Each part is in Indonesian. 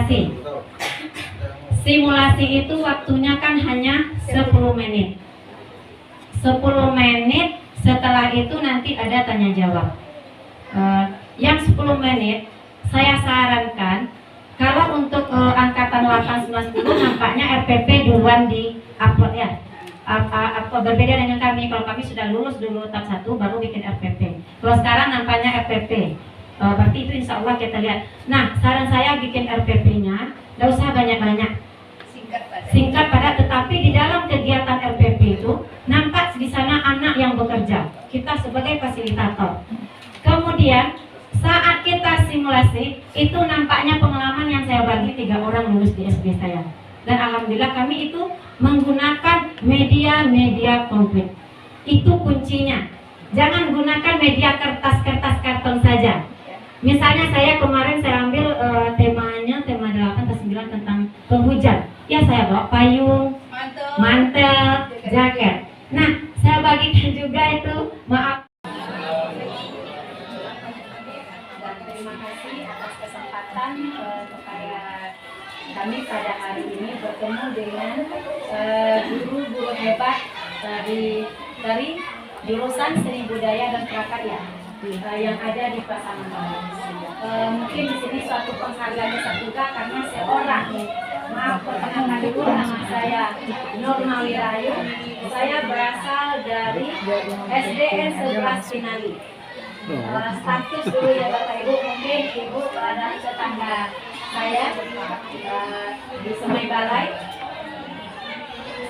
simulasi. Simulasi itu waktunya kan hanya 10 menit. 10 menit, setelah itu nanti ada tanya jawab. Yang 10 menit saya sarankan kalau untuk angkatan 8-9-10 nampaknya RPP duluan di upload ya. Berbeda dengan kami, kalau kami sudah lulus dulu tahap 1 baru bikin RPP. Kalau sekarang nampaknya RPP. Berarti itu insya Allah kita lihat. Nah, saran saya bikin RPP-nya tidak usah banyak-banyak, singkat padat, tetapi di dalam kegiatan RPP itu nampak di sana anak yang bekerja, kita sebagai fasilitator. Kemudian saat kita simulasi itu nampaknya pengalaman yang saya bagi 3 orang lulus di SD saya, dan alhamdulillah kami itu menggunakan media komplit. Itu kuncinya. Jangan gunakan media kertas karton saja. Misalnya saya kemarin saya ambil temanya tema 8 atau 9 tentang penghujan. Ya saya bawa payung, mantel, jaket. Nah, saya bagikan juga itu, maaf. Dan terima kasih atas kesempatan kepada kami pada hari ini bertemu dengan guru-guru hebat dari jurusan Seni Budaya dan Prakarya yang ada di Pasaman. Mungkin di sini suatu penghargaan besar juga karena seorang, maaf perkenalkan dulu, nama saya Nur Mawirayu. Saya berasal dari SDN 11 Pinali. Status dulu ya Bapak Ibu, mungkin Ibu adalah tetangga saya di Semai Balai.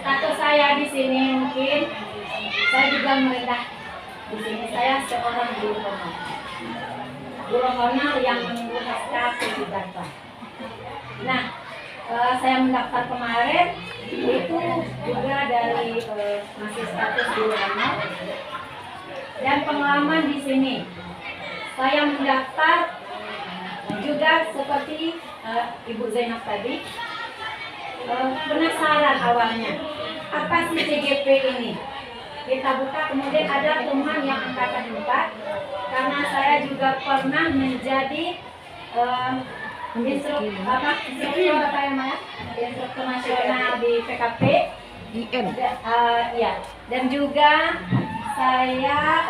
Status saya di sini mungkin saya juga merendah. Di sini saya seorang guru honor. Guru honor yang menunggu pasca P3K. Nah, saya mendaftar kemarin itu juga dari masih status guru honor. Dan pengalaman di sini, saya mendaftar juga seperti Ibu Zainab tadi, penasaran awalnya, apa sih CGP ini? Kita buka, kemudian ada teman yang angkatan 4, karena saya juga pernah menjadi instruktur nasional di PKP, dan juga saya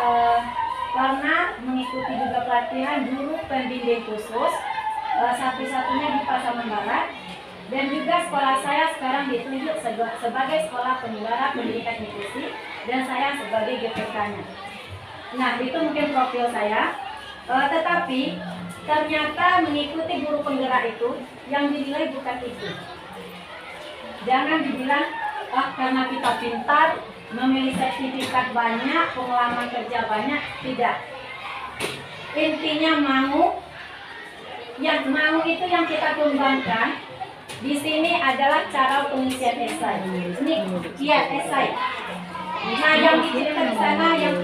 pernah mengikuti juga pelatihan guru pembimbing khusus, satu-satunya di Pasaman Barat, dan juga sekolah saya sekarang ditunjuk sebagai sekolah penyelenggara pendidikan inklusi, dan saya sebagai GPK-nya. Nah, itu mungkin profil saya. Tetapi ternyata mengikuti guru penggerak itu yang dinilai bukan itu. Jangan dibilang karena kita pintar, memilih sertifikat banyak, pengalaman kerja banyak, tidak. Intinya mau, yang mau itu yang kita kembangkan. Di sini adalah cara pengisian esai. Ini esai. Nah, yang diceritakan di sana yang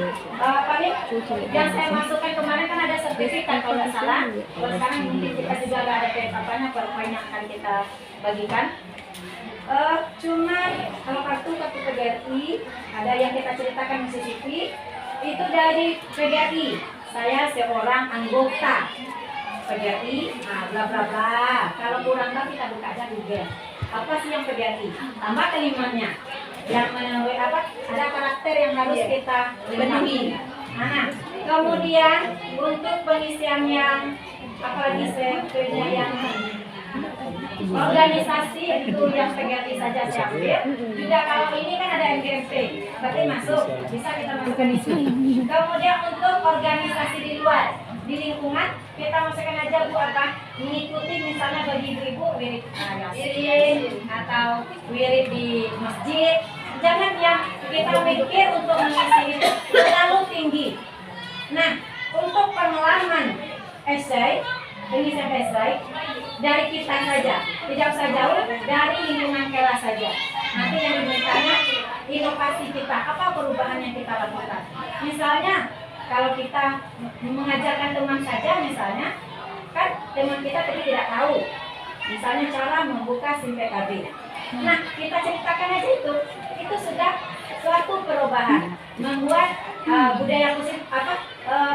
yang saya masukkan kemarin kan ada sertifikat kalau nggak salah. Kalau sekarang mungkin kita juga ada PowerPoint yang akan kita bagikan. Cuma kalau kartu PGRI ada yang kita ceritakan di CCTV itu dari PGRI. Saya seorang anggota PGRI, bla bla bla. Kalau kurang tahu kita buka aja Google. Apa sih yang PGRI? Tambah kelimanya. Yang melalui ada karakter yang harus kita penuhi. Nah, kemudian untuk pengisian yang apalagi sebenarnya yang organisasi itu yang PGRI saja saya ambil. Juga kalau ini kan ada MGMP, berarti masuk, bisa kita masukkan di sini. Kemudian untuk organisasi di luar, di lingkungan kita masukkan aja Bu mengikuti misalnya bagi ibu-ibu wirid Yasin atau wirid di masjid. Jangan yang kita mikir untuk mengisi itu terlalu tinggi. Nah, untuk pengalaman esai, pengisian esai dari kita saja, tidak usah jauh, dari lingkungan kelas saja. Nanti yang dimintanya inovasi kita, apa perubahan yang kita lakukan. Misalnya kalau kita mengajarkan teman saja, misalnya kan teman kita tadi tidak tahu, misalnya cara membuka SIM PKB. Nah, kita ceritakan aja itu sudah suatu perubahan, membuat budaya khusus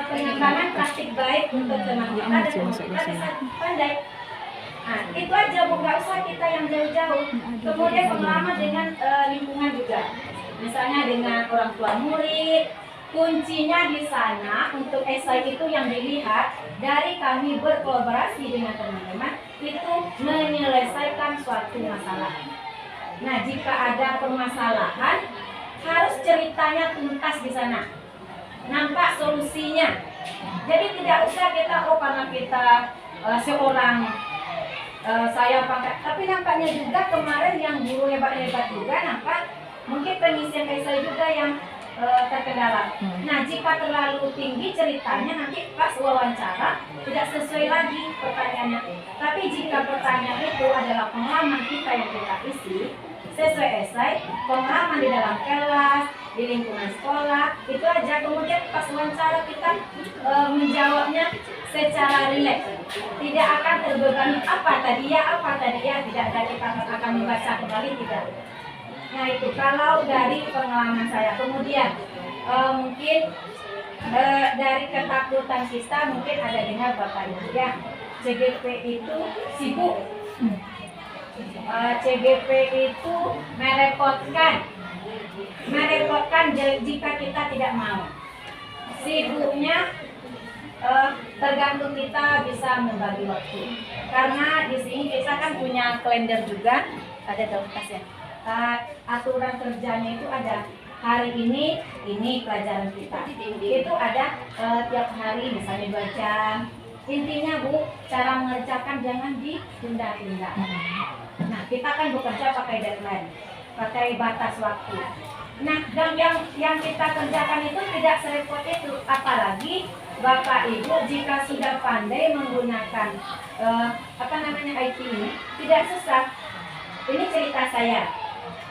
pengembangan plastik baik untuk teman kita dan teman kita bisa pandai. Nah, itu aja Bu, nggak usah kita yang jauh-jauh. Kemudian pengalaman dengan lingkungan juga. Misalnya dengan orang tua murid, kuncinya di sana untuk esai itu yang dilihat dari kami berkolaborasi dengan teman-teman itu menyelesaikan suatu masalah. Nah, jika ada permasalahan harus ceritanya tuntas di sana, nampak solusinya. Jadi tidak usah kita karena kita seorang saya pakai, tapi nampaknya juga kemarin yang guru hebat-hebat juga nampak mungkin pengisian esai juga yang terkendala. Nah, jika terlalu tinggi ceritanya nanti pas wawancara tidak sesuai lagi pertanyaannya. Tapi jika pertanyaan itu adalah pengalaman kita yang kita isi sesuai esai, pengalaman di dalam kelas, di lingkungan sekolah, itu aja. Kemudian pas wawancara kita menjawabnya secara rileks, tidak akan terbebani apa tadi ya, tidak ada kita akan membaca kembali, tidak. Nah, itu kalau dari pengalaman saya. Kemudian mungkin dari ketakutan kita mungkin ada dengar Bapak Ibu ya, CGP itu sibuk. CGP itu merepotkan jika kita tidak mau. Sibuknya tergantung kita bisa membagi waktu. Karena di sini kita kan punya kalender juga, ada dalam ya. Aturan kerjanya itu ada hari ini pelajaran kita. Itu ada tiap hari misalnya 2 jam. Intinya Bu, cara mengerjakan jangan ditunda-tunda. Nah, kita kan bekerja pakai deadline, pakai batas waktu. Nah, dan yang kita kerjakan itu tidak serepot itu. Apalagi Bapak Ibu jika sudah pandai menggunakan IT ini, tidak susah. Ini cerita saya.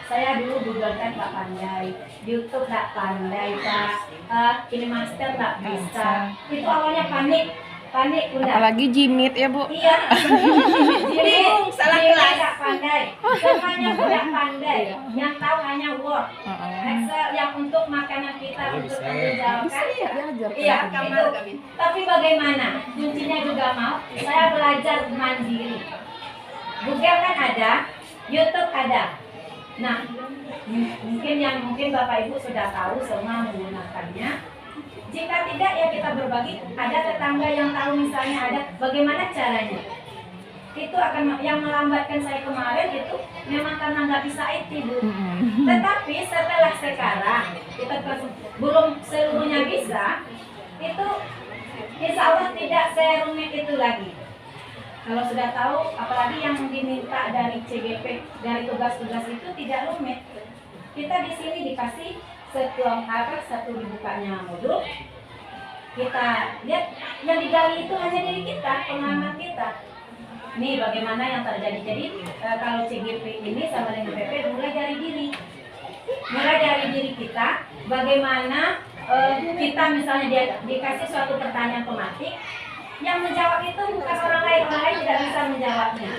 Saya dulu Google kan nggak pandai, YouTube nggak pandai Pak, KineMaster nggak bisa. Itu awalnya panik udah. Apalagi Jimit ya Bu. Iya. Jadi salah kelas nggak pandai, semuanya udah pandai. Yang tahu hanya Word, Excel yang untuk makanan kita untuk menjawabkan. Iya, itu. Tapi bagaimana? Kuncinya juga mau. Saya belajar mandiri. Google kan ada, YouTube ada. Nah, mungkin Bapak Ibu sudah tahu semua menggunakannya. Jika tidak ya kita berbagi. Ada tetangga yang tahu misalnya ada bagaimana caranya. Itu akan yang melambatkan saya kemarin itu memang karena nggak bisa IT Bu. Tetapi setelah sekarang kita belum seluruhnya bisa, itu insya Allah tidak serumit itu lagi. Kalau sudah tahu, apalagi yang diminta dari CGP, dari tugas-tugas itu tidak rumit. Kita di sini dikasih satu dibukanya modul. Kita lihat yang digali itu hanya diri kita, pengalaman kita. Nih bagaimana yang terjadi. Jadi kalau CGP ini sama dengan PP mulai dari diri kita. Bagaimana kita misalnya dikasih suatu pertanyaan tematik. Yang menjawab itu bukan orang lain tidak bisa menjawabnya.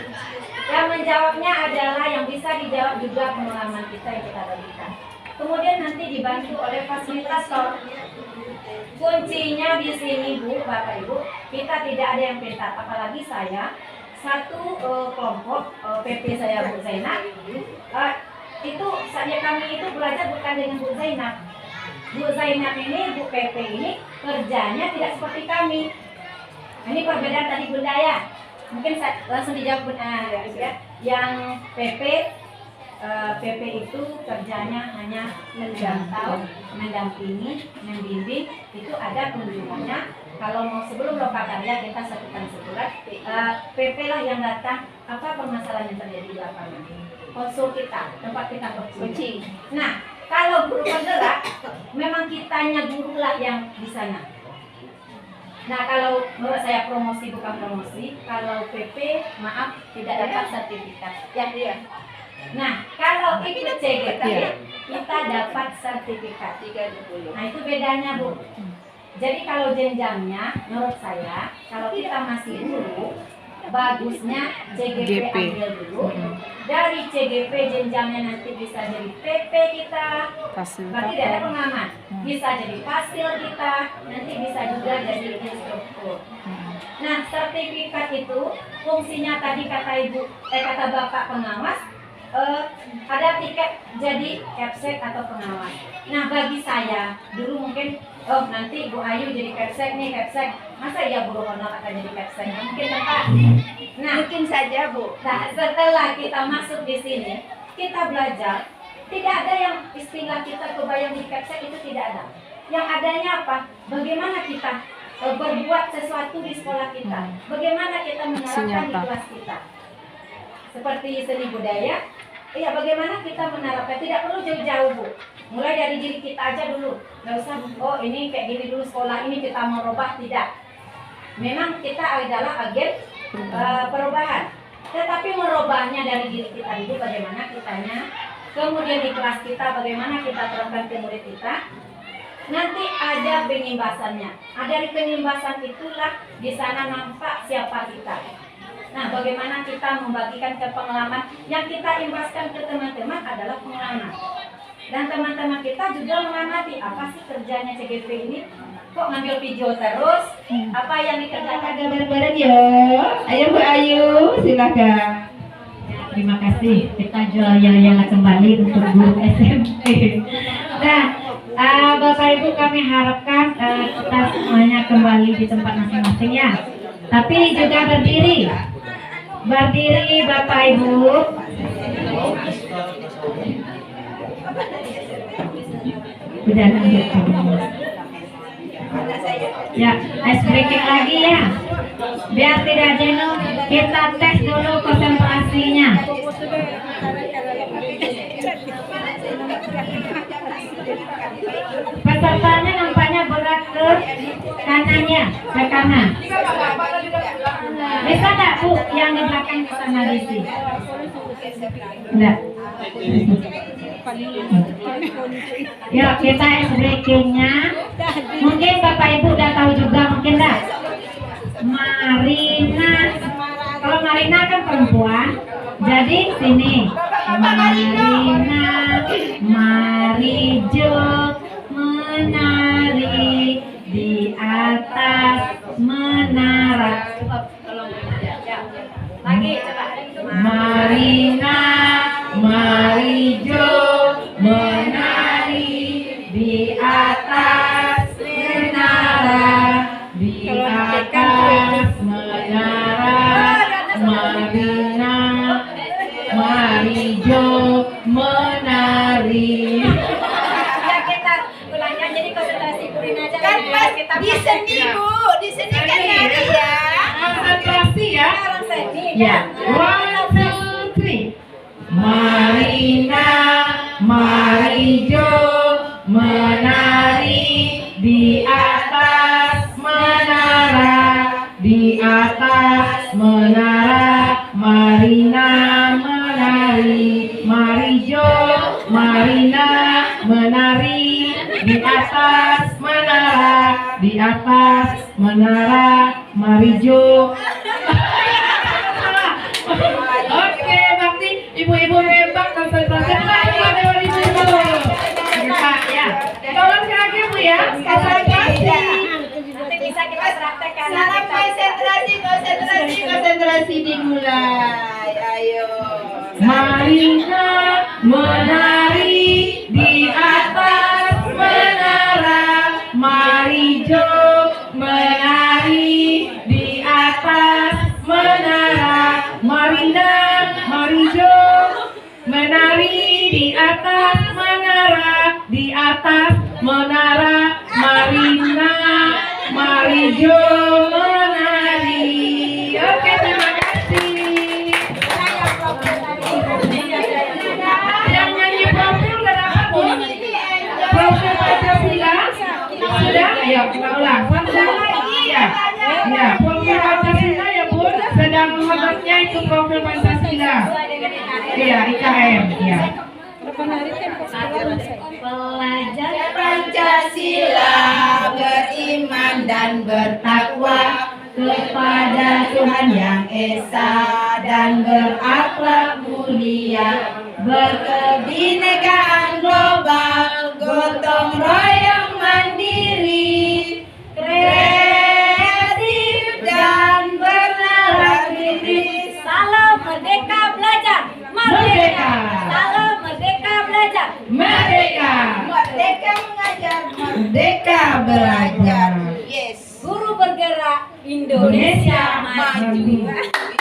Yang menjawabnya adalah yang bisa dijawab juga pengalaman kita yang kita berikan. Kemudian nanti dibantu oleh fasilitator. Kuncinya di sini Bu, Bapak Ibu, kita tidak ada yang pintar. Apalagi saya, satu kelompok PP saya Bu Zainab. Itu saja kami itu belajar bukan dengan Bu Zainab. Bu Zainab ini, Bu PP ini kerjanya tidak seperti kami. Ini perbedaan tadi Bunda ya. Mungkin saya langsung dijawab Bunda ya. Yang PP itu kerjanya hanya menjangkau, mendampingi, membimbing. Itu ada kunjungannya. Kalau mau sebelum lokakarya kita satukan surat. PP lah yang datang. Apa permasalahan yang terjadi di lapangan? Konsul kita, tempat kita berkunci. Nah, kalau guru penggerak, memang kitanya guru lah yang di sana. Nah, kalau menurut saya promosi bukan promosi, kalau PP maaf tidak dapat sertifikat. Ya. Nah, kalau ikut CGP kita dapat sertifikat 30. Nah, itu bedanya Bu. Jadi kalau jenjangnya menurut saya kalau kita masih guru bagusnya CGP ambil dulu. Dari CGP jenjangnya nanti bisa jadi PP kita, berarti tidak ada pengalaman. Bisa jadi fasil kita, nanti bisa juga jadi instruktur. Nah, sertifikat itu fungsinya tadi kata Bapak pengawas, ada tiket jadi Kepsek atau pengawas. Nah, bagi saya dulu mungkin nanti Bu Ayu jadi Kepsek nih, Kepsek. Masa ya Bu Rohana akan jadi Kepsek? Mungkin Bapak. Nah, mungkin saja Bu. Nah, setelah kita masuk di sini, kita belajar, tidak ada yang istilah kita kebayang di Kepsek itu tidak ada. Yang adanya apa? Bagaimana kita berbuat sesuatu di sekolah kita, bagaimana kita menerapkan di kelas kita, seperti seni budaya. Iya, bagaimana kita menerapkan, tidak perlu jauh-jauh Bu, mulai dari diri kita aja dulu, nggak usah oh ini kayak gini dulu sekolah ini kita mau rubah, tidak. Memang kita adalah agen perubahan, tetapi merubahnya dari diri kita dulu, bagaimana kitanya, kemudian di kelas kita bagaimana kita terapkan ke murid kita. Nanti ada pengimbasannya. Dari pengimbasan itulah di sana nampak siapa kita. Nah, bagaimana kita membagikan ke pengalaman yang kita imbaskan ke teman-teman adalah pengalaman. Dan teman-teman kita juga mengamati apa sih kerjanya CGP ini. Kok ngambil video terus? Apa yang dikerjakan bareng-bareng ya? Ayo Bu Ayu, silakan. Terima kasih. Kita jalan-jalan kembali untuk guru SMP. Nah, Bapak Ibu kami harapkan kita semuanya kembali di tempat masing-masing ya. Tapi juga berdiri. Berdiri Bapak Ibu. Udah lanjut. Ya, ice breaking lagi ya. Biar tidak jenuh, kita tes dulu konsentrasinya. Pesertanya nampaknya berat ke kanannya, ke kanan. Bisa nggak Bu, yang di belakang bisa ngadisi? Enggak. Ya, kita ice breakingnya. Mungkin Bapak Ibu udah tahu juga, mungkin enggak? Marina. Kalau Marina kan perempuan, jadi sini. Marina, Marijo menari di atas menara. Lagi coba. Marina, Marijo menari di atas menara, di atas menara. Marina, Marijo menari. Ya, kita ulangnya jadi konsentrasi kurin aja Kan pas kita di seni Bu, di seni kan nari ya. Konsentrasi ya. orang seni Ya, 1, 2, 3. Marina, Marijo menari di atas menara, di atas menara. Marina menari, Marijo, Marina menari di atas menara, di atas menara. Marijo. Oke, berarti ibu-ibu hebat konsentrasi. Ibu-ibu. Ya, tolong lagi Bu ya, konsentrasi. nanti bisa kita praktekkan. Salam konsentrasi, konsentrasi, konsentrasi dimulai. Ayo. Marina menari di atas menara, Marijo menari di atas menara. Marina, Marijo menari di atas menara, di atas menara. Marina, Marijo menari. Oke, terima kasih. Yang nyanyi profil udah dapat Bu? Profil Pancasila sudah? Ayo kita ulang. Ya, ya. Profil Pancasila ya Bu. Sedang menghadapnya itu profil Pancasila. Iya, IKM. Ya. Pelajar Pancasila beriman dan bertakwa Kepada Tuhan Yang Esa dan berakhlak mulia, berkebinekaan global, gotong royong mandiri, kreatif dan Merdeka belajar. Yes. Guru bergerak, Indonesia Indonesia maju. maju.